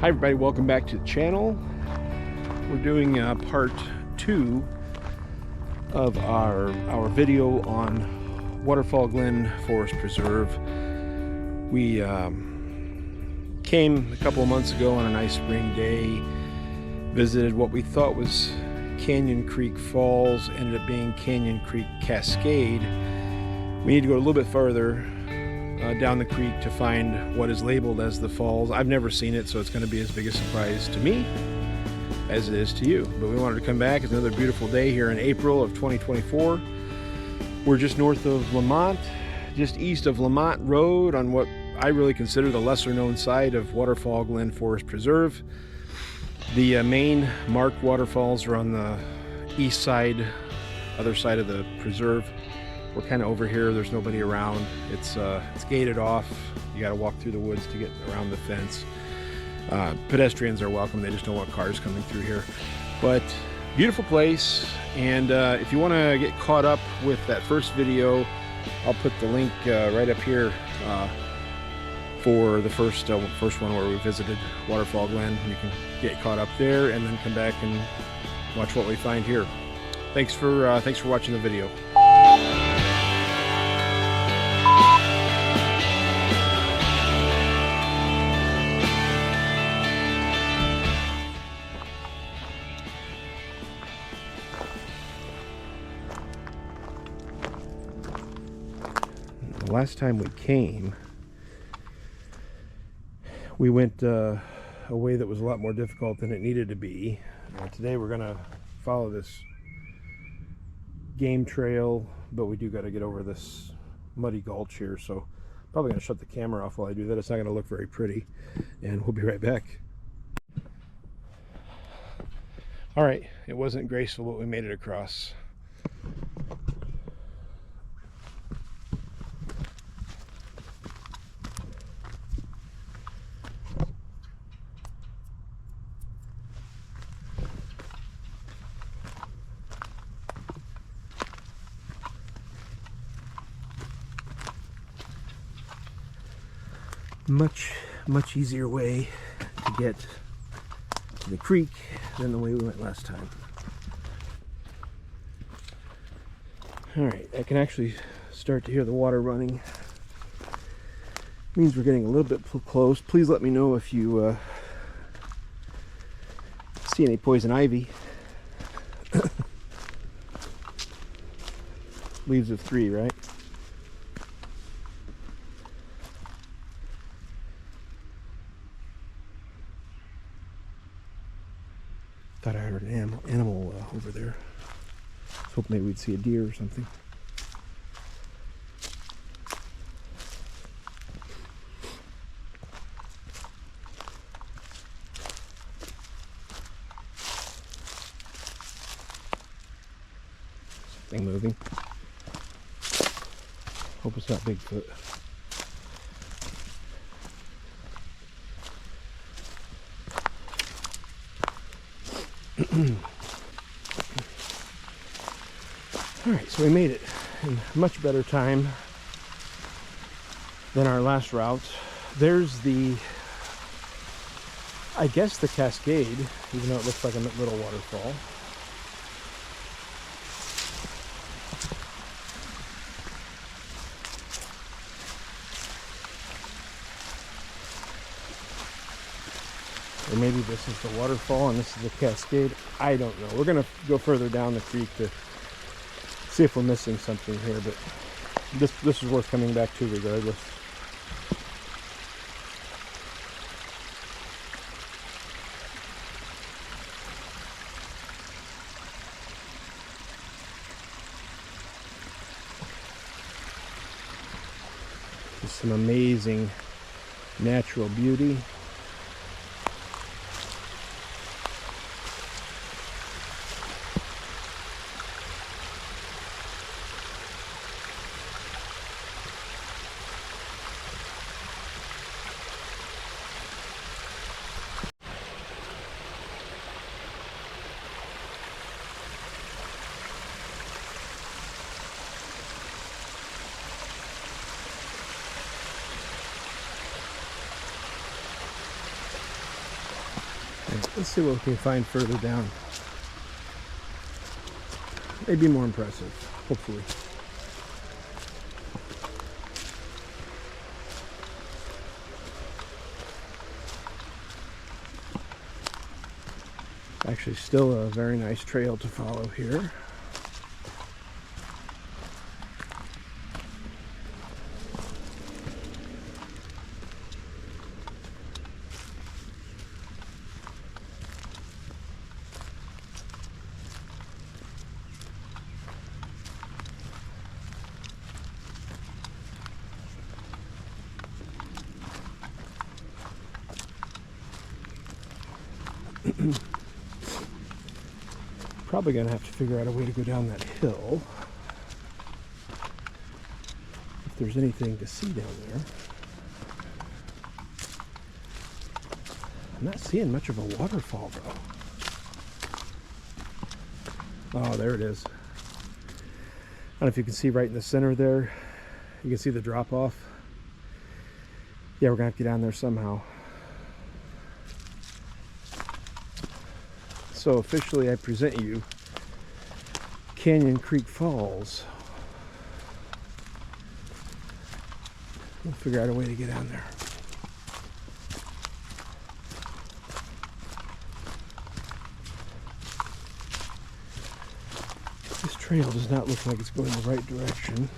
Hi everybody, welcome back to the channel. We're doing part 2 of our video on Waterfall Glen Forest Preserve. We came a couple of months ago on a nice spring day, visited what we thought was Canyon Creek Falls, ended up being Canyon Creek Cascade. We need to go a little bit further down the creek to find what is labeled as the falls. I've never seen it, so it's going to be as big a surprise to me as it is to you. But we wanted to come back. It's another beautiful day here in April of 2024. We're just north of Lemont, just east of Lemont Road on what I really consider the lesser known side of Waterfall Glen Forest Preserve. The main marked waterfalls are on the east side, other side of the preserve. We're kind of over here. There's nobody around. It's gated off. You got to walk through the woods to get around the fence. Pedestrians are welcome. They just don't want cars coming through here. But beautiful place. And if you want to get caught up with that first video, I'll put the link right up here for the first one where we visited Waterfall Glen. You can get caught up there and then come back and watch what we find here. Thanks for watching the video. Last time we came, we went a way that was a lot more difficult than it needed to be. Today we're going to follow this game trail, but we do got to get over this muddy gulch here, so probably going to shut the camera off while I do that. It's not going to look very pretty, and we'll be right back. All right, it wasn't graceful, but we made it across. Much easier way to get to the creek than the way we went last time. All right, I can actually start to hear the water running. Means we're getting a little bit close. Please let me know if you see any poison ivy. Leaves of 3, right? Thought I heard an animal over there. Let's hope maybe we'd see a deer or something. Something moving. Hope it's not Bigfoot. Alright, so we made it in much better time than our last route. There's I guess the cascade, even though it looks like a little waterfall. Or maybe this is the waterfall and this is the cascade. I don't know. We're going to go further down the creek to see if we're missing something here, but this is worth coming back to regardless. Just some amazing natural beauty. Right, let's see what we can find further down. Maybe more impressive, hopefully. Actually, still a very nice trail to follow here. Probably gonna have to figure out a way to go down that hill if there's anything to see down there. I'm not seeing much of a waterfall though. Oh, there it is. I don't know if you can see right in the center there. You can see the drop off. Yeah, we're gonna have to get down there somehow. So officially I present you Canyon Creek Falls. We'll figure out a way to get down there. This trail does not look like it's going the right direction.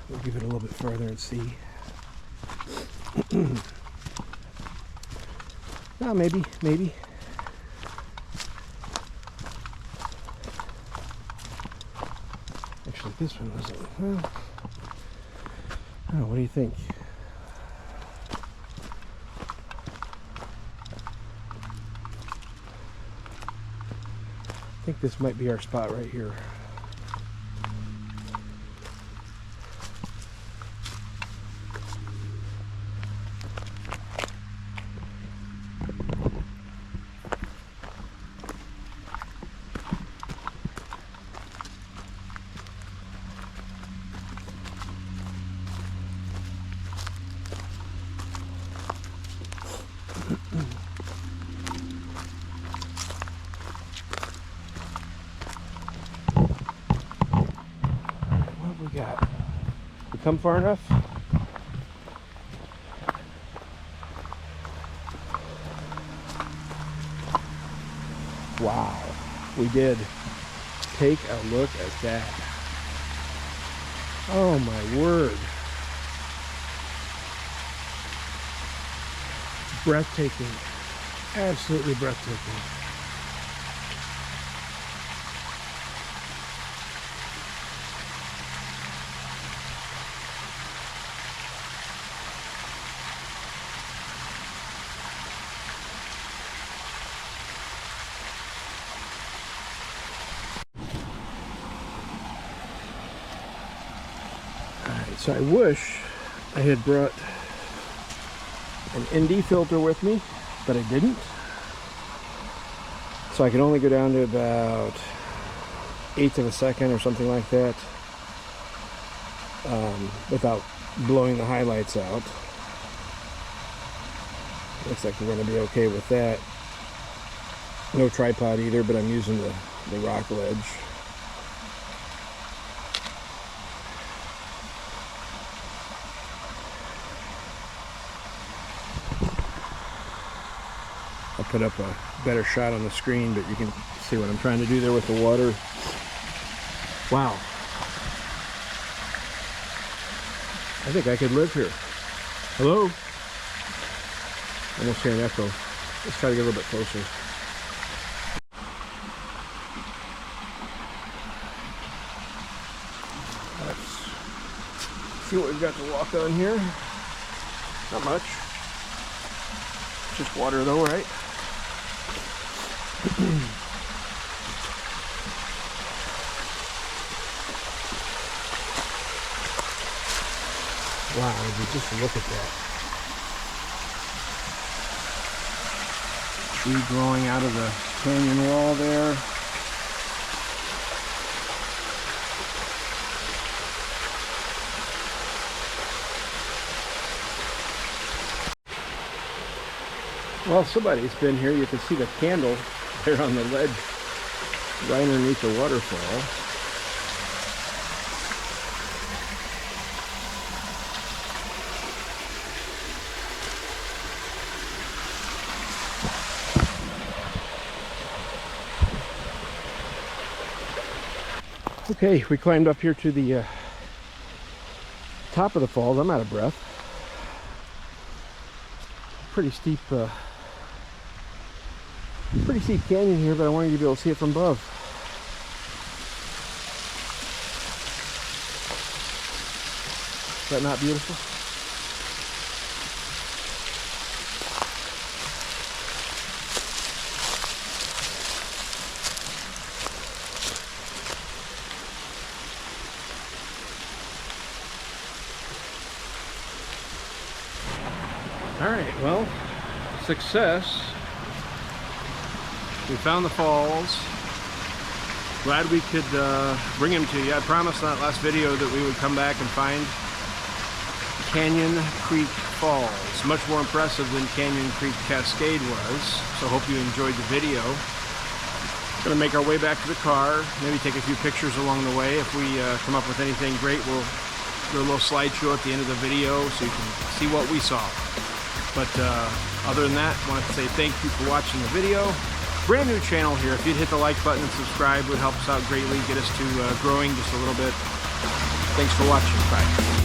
We'll give it a little bit further and see. Oh, maybe. Actually, this one wasn't. Well, oh, what do you think? I think this might be our spot right here. Got. We come far enough? Wow, we did. Take a look at that. Oh my word. Breathtaking. Absolutely breathtaking. So I wish I had brought an ND filter with me, but I didn't. So I could only go down to about 1/8 of a second or something like that without blowing the highlights out. Looks like we're going to be okay with that. No tripod either, but I'm using the rock ledge. I'll put up a better shot on the screen, but you can see what I'm trying to do there with the water. Wow. I think I could live here. Hello? Almost hear an echo. Let's try to get a little bit closer. Let's see what we've got to walk on here. Not much. Just water though, right? Wow, would you just look at that. Tree growing out of the canyon wall there. Well, somebody's been here. You can see the candle there on the ledge right underneath the waterfall. Okay, we climbed up here to the top of the falls. I'm out of breath. Pretty steep canyon here, but I wanted you to be able to see it from above. Is that not beautiful? All right, well, success. We found the falls. Glad we could bring him to you. I promised in that last video that we would come back and find Canyon Creek Falls. Much more impressive than Canyon Creek Cascade was. So hope you enjoyed the video. Gonna make our way back to the car, maybe take a few pictures along the way. If we come up with anything great, we'll do a little slideshow at the end of the video so you can see what we saw. But other than that, I want to say thank you for watching the video. Brand new channel here. If you'd hit the like button and subscribe, it would help us out greatly, get us to growing just a little bit. Thanks for watching. Bye.